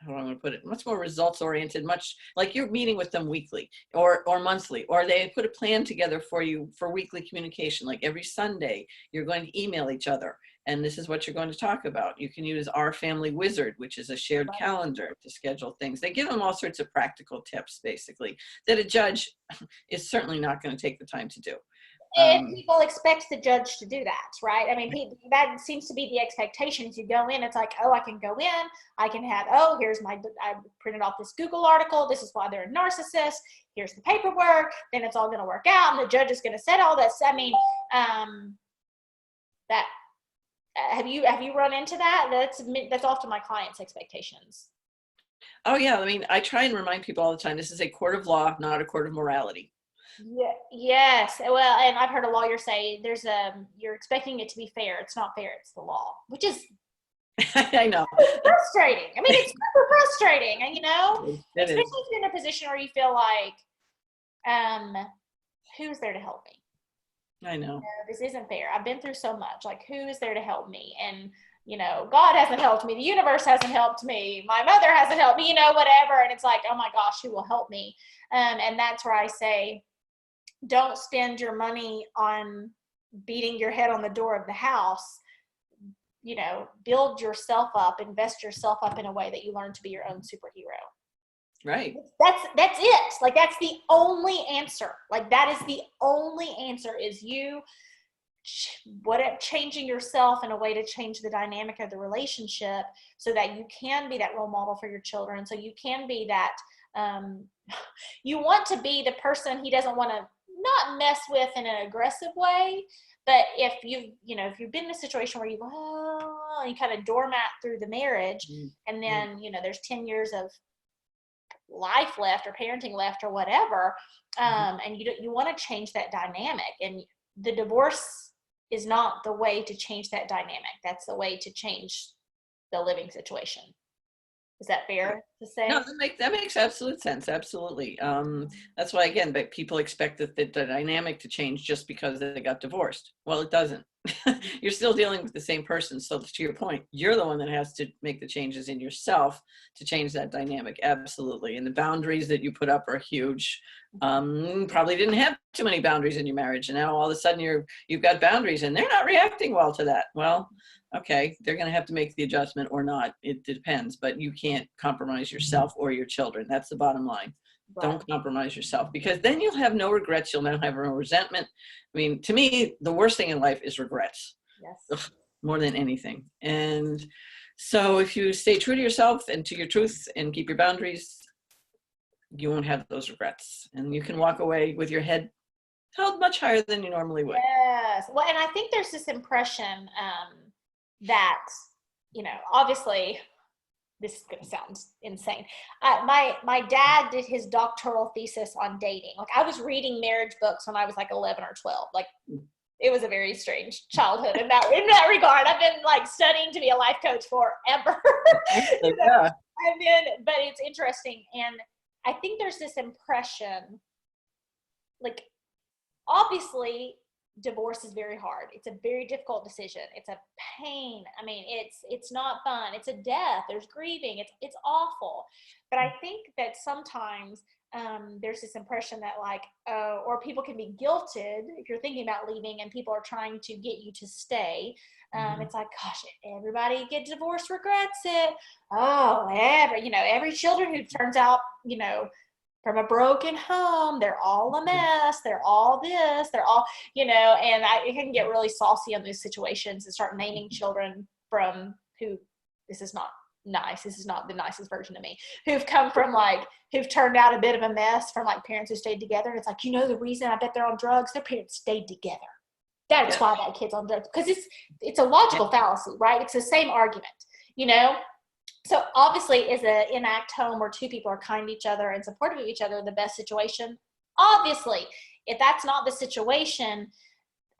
do I want to put it? Much more results oriented, much like you're meeting with them weekly or monthly, or they put a plan together for you for weekly communication. Like every Sunday, you're going to email each other. And this is what you're going to talk about. You can use Our Family Wizard, which is a shared calendar to schedule things. They give them all sorts of practical tips, basically, that a judge is certainly not going to take the time to do. And people expect the judge to do that, right? I mean, that seems to be the expectations. You go in, it's like, oh, I can go in, I can have, oh, I printed off this Google article, this is why they're a narcissist, here's the paperwork, then it's all going to work out, and the judge is going to set all this. I mean, have you run into that? That's often my clients' expectations. Oh yeah, I mean, I try and remind people all the time, this is a court of law, not a court of morality. Yeah. Yes. Well, and I've heard a lawyer say you're expecting it to be fair. It's not fair. It's the law, which is I know. Frustrating. I mean, it's super frustrating, and you know, especially is. if you're in a position where you feel like, who's there to help me? I know. You know, this isn't fair. I've been through so much. Like, who is there to help me? And you know, God hasn't helped me. The universe hasn't helped me. My mother hasn't helped me. You know, whatever. And it's like, oh my gosh, who will help me? And that's where I say, don't spend your money on beating your head on the door of the house. You know, build yourself up, invest yourself up in a way that you learn to be your own superhero. Right. That's it. Like, that's the only answer. Like, that is the only answer, is you changing yourself in a way to change the dynamic of the relationship so that you can be that role model for your children. So you can be that, you want to be the person he doesn't want to not mess with in an aggressive way, but if you've been in a situation where you kind of doormat through the marriage, and then you know there's 10 years of life left or parenting left or whatever, and you want to change that dynamic, and the divorce is not the way to change that dynamic. That's the way to change the living situation. Is that fair to say? No, that makes absolute sense. Absolutely. That's why, again, but people expect that the dynamic to change just because they got divorced. Well, it doesn't. You're still dealing with the same person. So to your point, you're the one that has to make the changes in yourself to change that dynamic. Absolutely. And the boundaries that you put up are huge. Probably didn't have too many boundaries in your marriage. And now all of a sudden you've got boundaries and they're not reacting well to that. Well, okay, they're going to have to make the adjustment or not. It depends, but you can't compromise yourself or your children. That's the bottom line. Right. Don't compromise yourself, because then you'll have no regrets. You'll never have no resentment. I mean, to me, the worst thing in life is regrets. Yes. Ugh, more than anything. And so if you stay true to yourself and to your truth and keep your boundaries, you won't have those regrets. And you can walk away with your head held much higher than you normally would. Yes. Well, and I think there's this impression, that, you know, obviously this is going to sound insane. My dad did his doctoral thesis on dating. Like, I was reading marriage books when I was like 11 or 12. Like, it was a very strange childhood in that regard. I've been like studying to be a life coach forever. You know? Yeah. But it's interesting. And I think there's this impression, like, obviously divorce is very hard. It's a very difficult decision. It's a pain. I mean, it's not fun. It's a death. There's grieving. It's awful. But I think that sometimes there's this impression that like, or people can be guilted if you're thinking about leaving and people are trying to get you to stay. It's like, gosh, everybody gets divorced regrets it. Oh, every children who turns out, from a broken home, they're all a mess. They're all this. They're all, and it can get really saucy on those situations and start naming children from who this is not nice. This is not the nicest version of me, who've come from who've turned out a bit of a mess from parents who stayed together. And it's like, the reason I bet they're on drugs, their parents stayed together. That is why that kid's on drugs. Because it's a logical fallacy, right? It's the same argument, So obviously is an enact home where two people are kind to each other and supportive of each other the best situation? Obviously. If that's not the situation,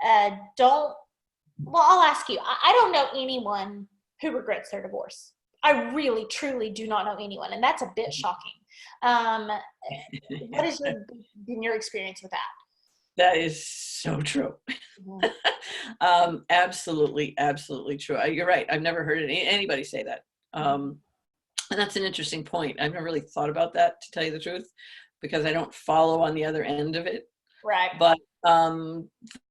I'll ask you. I don't know anyone who regrets their divorce. I really, truly do not know anyone. And that's a bit shocking. What has been your experience with that? That is so true. Absolutely, absolutely true. You're right. I've never heard anybody say that. And that's an interesting point. I've never really thought about that, to tell you the truth, because I don't follow on the other end of it. Right. But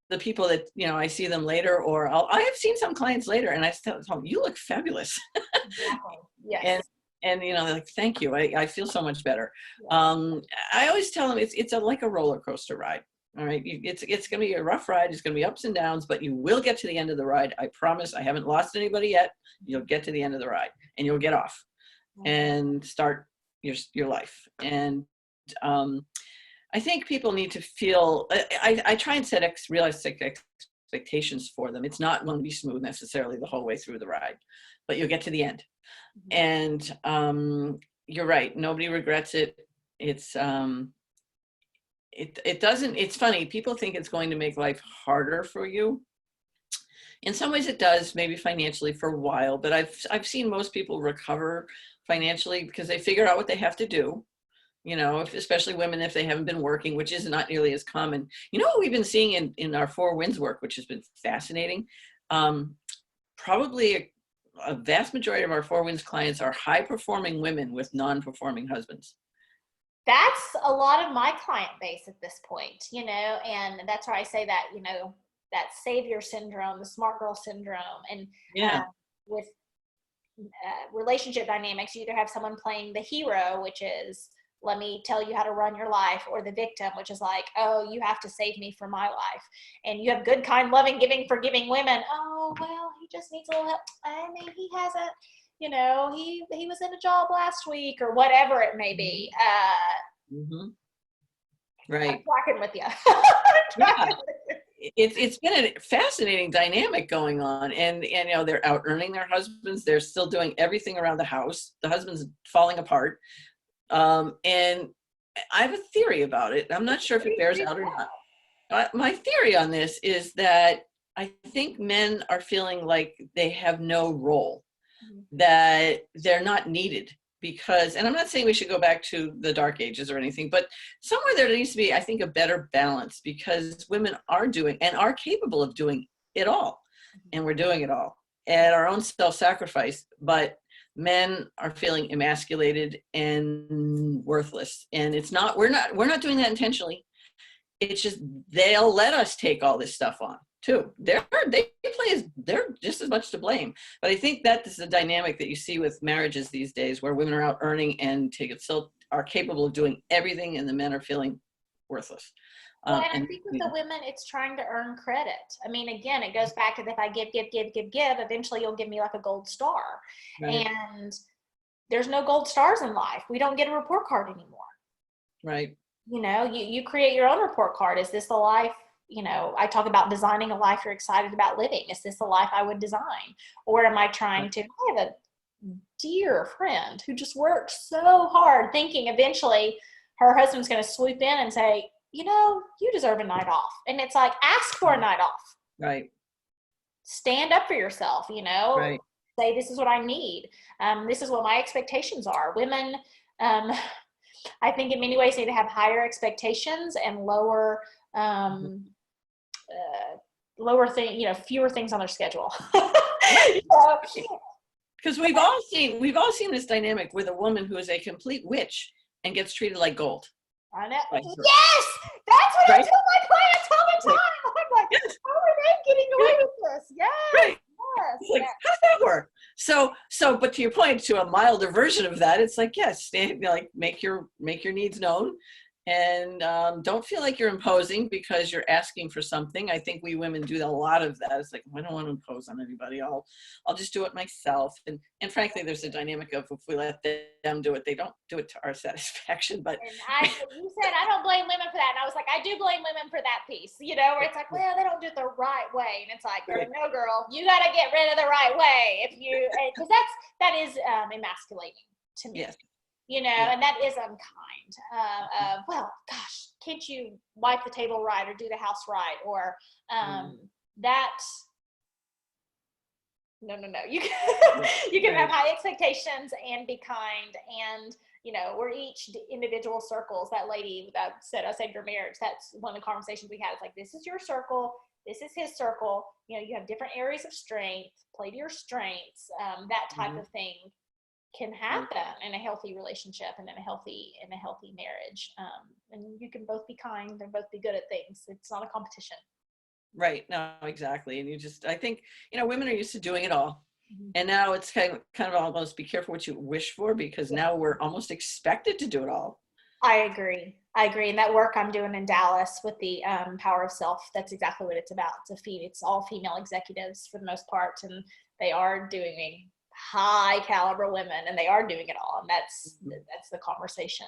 the people that, I see them later, or I have seen some clients later and I tell them, you look fabulous. Exactly. Yes. And they're like, thank you. I feel so much better. Yeah. I always tell them it's like a roller coaster ride. All right. It's going to be a rough ride. It's going to be ups and downs, but you will get to the end of the ride. I promise. I haven't lost anybody yet. You'll get to the end of the ride and you'll get off and start your life. And I think people need to feel, I try and set realistic expectations for them. It's not going to be smooth necessarily the whole way through the ride, but you'll get to the end. And you're right. Nobody regrets it. It's, it doesn't, it's funny. People think it's going to make life harder for you. In some ways it does, maybe financially for a while, but I've seen most people recover financially because they figure out what they have to do. Especially women, if they haven't been working, which is not nearly as common. What we've been seeing in our Four Winds work, which has been fascinating. Probably a vast majority of our Four Winds clients are high-performing women with non-performing husbands. That's a lot of my client base at this point, and that's why I say that, that savior syndrome, the smart girl syndrome, and with relationship dynamics, you either have someone playing the hero, which is, let me tell you how to run your life, or the victim, which is like, oh, you have to save me from my life. And you have good, kind, loving, giving, forgiving women. Oh, well, he just needs a little help. I mean, he hasn't, he was in a job last week, or whatever it may be. Right. I'm talking with you. It's been a fascinating dynamic going on, and they're out earning their husbands. They're still doing everything around the house. The husband's falling apart. And I have a theory about it. I'm not sure if it bears out or not. My theory on this is that I think men are feeling like they have no role, that they're not needed because, and I'm not saying we should go back to the dark ages or anything, but somewhere there needs to be, I think, a better balance, because women are doing and are capable of doing it all. And we're doing it all at our own self-sacrifice, but men are feeling emasculated and worthless. And it's not, we're not doing that intentionally. It's just, they'll let us take all this stuff on too. They're just as much to blame. But I think that is the dynamic that you see with marriages these days, where women are out earning and still are capable of doing everything, and the men are feeling worthless. Well, and I think with the women, it's trying to earn credit. I mean, again, it goes back to, if I give, eventually you'll give me like a gold star. Right. And there's no gold stars in life. We don't get a report card anymore. Right. You create your own report card. Is this the life, I talk about designing a life you're excited about living. Is this the life I would design? Or am I trying to, I have a dear friend who just worked so hard thinking eventually her husband's going to swoop in and say, you deserve a night off. And it's like, ask for a night off. Right. Stand up for yourself, you know, Right. say, this is what I need. This is what my expectations are. Women, um, I think in many ways need to have higher expectations and lower, lower thing, you know, fewer things on their schedule. Right. So, Because we've all seen this dynamic with a woman who is a complete witch and gets treated like gold. I know. Right. Yes, that's what I Right. tell my clients all the Like, time. I'm like, yes. how are they getting away with this? Yes, Right. yes, It's like, yes. how does that work? But to your point, to a milder version of that, it's like, yes, like make your needs known, and don't feel like you're imposing because you're asking for something. I think we women do a lot of that. It's like, I don't want to impose on anybody. I'll just do it myself. And frankly, there's a dynamic of if we let them do it, they don't do it to our satisfaction. But And you said, I don't blame women for that. And I was like, I do blame women for that piece, you know, where it's like, well, they don't do it the right way. And it's like, right, no, girl, you got to get rid of the right way. Because that is emasculating to me. yes, You know, yeah, and that is unkind. Well, gosh, can't you wipe the table right or do the house right? Or that, no. You can, you can have right, high expectations and be kind. And, you know, we're each individual circles. That lady that said, I saved your marriage. That's one of the conversations we had. It's like, this is your circle. This is his circle. You know, you have different areas of strength, play to your strengths, that type of thing can happen in a healthy relationship and in a healthy marriage. And you can both be kind and both be good at things. It's not a competition. right. No, exactly. And I think, women are used to doing it all. Mm-hmm. And now it's kind of almost be careful what you wish for, because now we're almost expected to do it all. I agree. And that work I'm doing in Dallas with the Power of Self, that's exactly what it's about. It's all female executives for the most part, and they are doing high caliber women, and they are doing it all. And that's the conversation.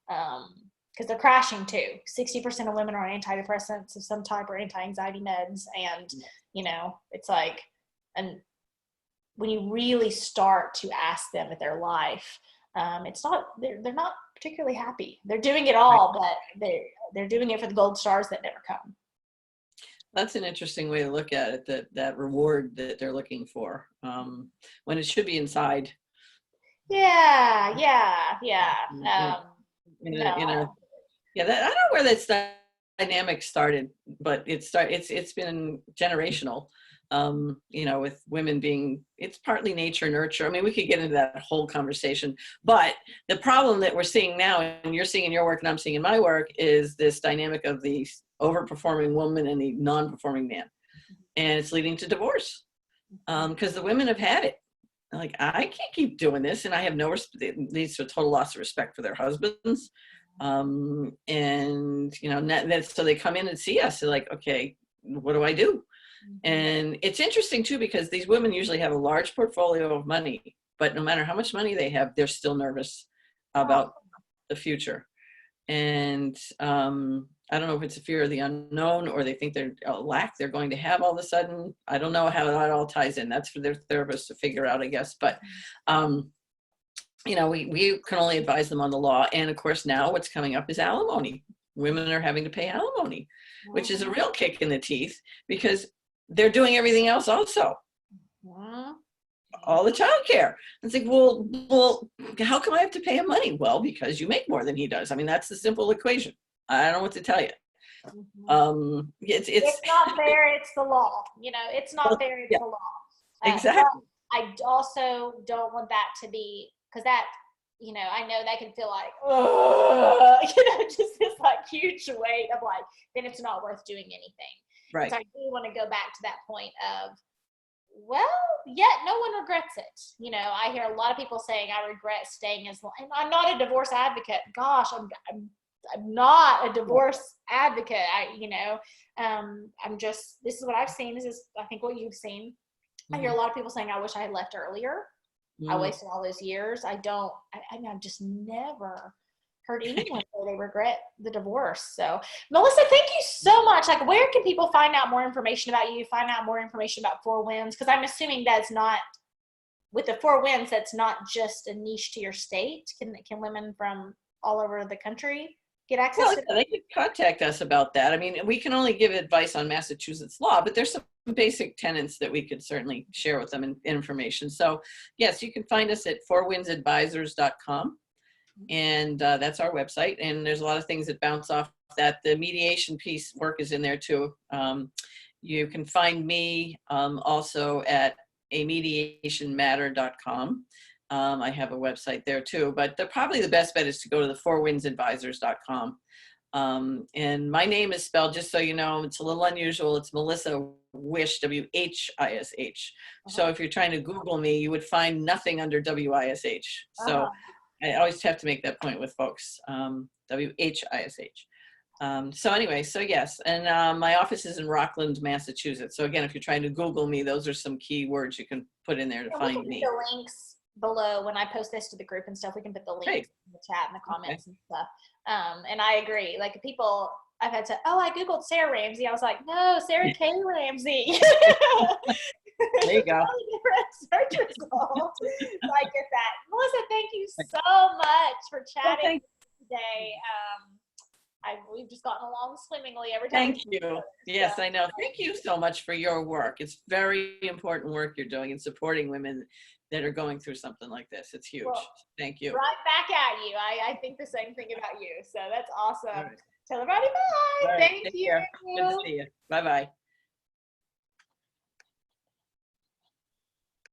Because they're crashing too. 60% of women are on antidepressants of some type or anti-anxiety meds. And, you know, it's like, and when you really start to ask them at their life, it's not, they're not particularly happy. They're doing it all, but they're doing it for the gold stars that never come. That's an interesting way to look at it, that reward that they're looking for, when it should be inside. Yeah. No. Yeah, I don't know where that dynamic started, but it's been generational. With women it's partly nature, nurture. I mean, we could get into that whole conversation, but the problem that we're seeing now, and you're seeing in your work and I'm seeing in my work, is this dynamic of the overperforming woman and the non-performing man. And it's leading to divorce, because the women have had it. Like, I can't keep doing this, and I have it leads to a total loss of respect for their husbands. And so they come in and see us. They're like, okay, what do I do? And it's interesting too, because these women usually have a large portfolio of money, but no matter how much money they have, they're still nervous about the future. And I don't know if it's a fear of the unknown, or they think they're going to have all of a sudden. I don't know how that all ties in. That's for their therapist to figure out, I guess. But we can only advise them on the law. And of course, now what's coming up is alimony. Women are having to pay alimony, which is a real kick in the teeth, because they're doing everything else also. All the child care. It's like, well, how come I have to pay him money? Well, because you make more than he does. I mean, that's the simple equation. I don't know what to tell you. It's not fair. It's the law. It's not fair. It's the law. Exactly. I also don't want that to be, because that, I know that can feel like, just this like huge weight of like, then it's not worth doing anything. Right. So I do want to go back to that point of, well, yet no one regrets it. I hear a lot of people saying, I regret staying as long. And I'm not a divorce advocate. Gosh, I'm not a divorce advocate. I'm just, this is what I've seen. This is, I think, what you've seen. I hear a lot of people saying, I wish I had left earlier. I wasted all those years. I've just never heard anyone say they regret the divorce. So, Melissa, thank you so much. Like, where can people find out more information about you, find out more information about Four Winds? Because I'm assuming that's not, with the Four Winds, that's not just a niche to your state. Can women from all over the country get access Well, to? yeah, they can contact us about that. I mean, we can only give advice on Massachusetts law, but there's some basic tenets that we could certainly share with them in information. So yes, you can find us at fourwindsadvisors.com. And that's our website. And there's a lot of things that bounce off that. The mediation piece work is in there too. You can find me also at amediationmatter.com. I have a website there too, but probably the best bet is to go to the fourwindsadvisors.com. And my name is spelled, just so you know, it's a little unusual. It's Melissa Wish, W-H-I-S-H. So if you're trying to Google me, you would find nothing under W-I-S-H. So I always have to make that point with folks, W-H-I-S-H. So anyway, so yes, and my office is in Rockland, Massachusetts. So again, if you're trying to Google me, those are some key words you can put in there to find me. The links below when I post this to the group and stuff, we can put the links in the chat and the comments and stuff. And I agree. Like people, I've had to, I Googled Sarah Ramsey. I was like, no, Sarah K. Ramsey. There you go. Search result. So I get that. Melissa, thank you so much for chatting today. We've just gotten along swimmingly every time. Thank you. Yes, I know. Thank you so much for your work. It's very important work you're doing in supporting women that are going through something like this. It's huge. Well, thank you. Right back at you. I think the same thing about you. So that's awesome. Right. Tell everybody bye. Right. Thank you. Care. Good to see you. Bye-bye.